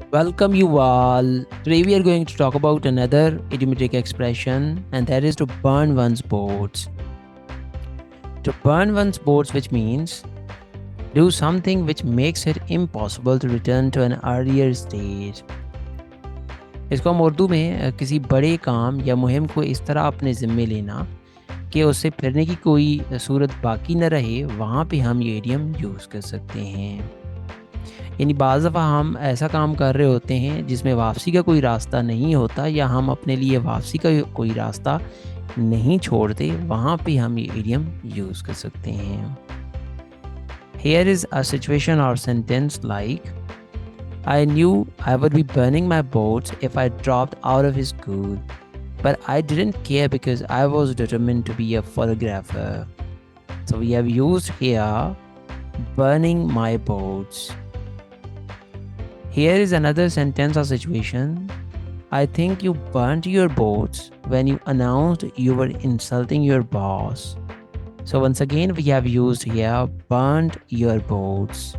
Welcome you all. Today we are going to talk about another idiomatic expression, and that is to burn one's boats. To burn one's boats, which means do something which makes it impossible to return to an earlier stage. इसको हम उर्दू में किसी बड़े काम या मुहिम को इस तरह अपने ज़िम्मे लेना कि उससे फिरने की कोई सूरत बाकी न रहे, वहाँ पे हम ये इडियम यूज़ कर सकते हैं। यानी बाज़ दफ़ा हम ऐसा काम कर रहे होते हैं जिसमें वापसी का कोई रास्ता नहीं होता या हम अपने लिए वापसी का कोई रास्ता नहीं छोड़ते, वहाँ पे हम ये इडियम यूज़ कर सकते हैं। Here is a situation or sentence like I knew I would be burning my boats if I dropped out of his school, but I didn't care because I was determined to be a photographer. So we have used here burning my boats. Here is another sentence or situation. I think you burnt your boats when you announced you were insulting your boss. So once again we have used here burnt your boats.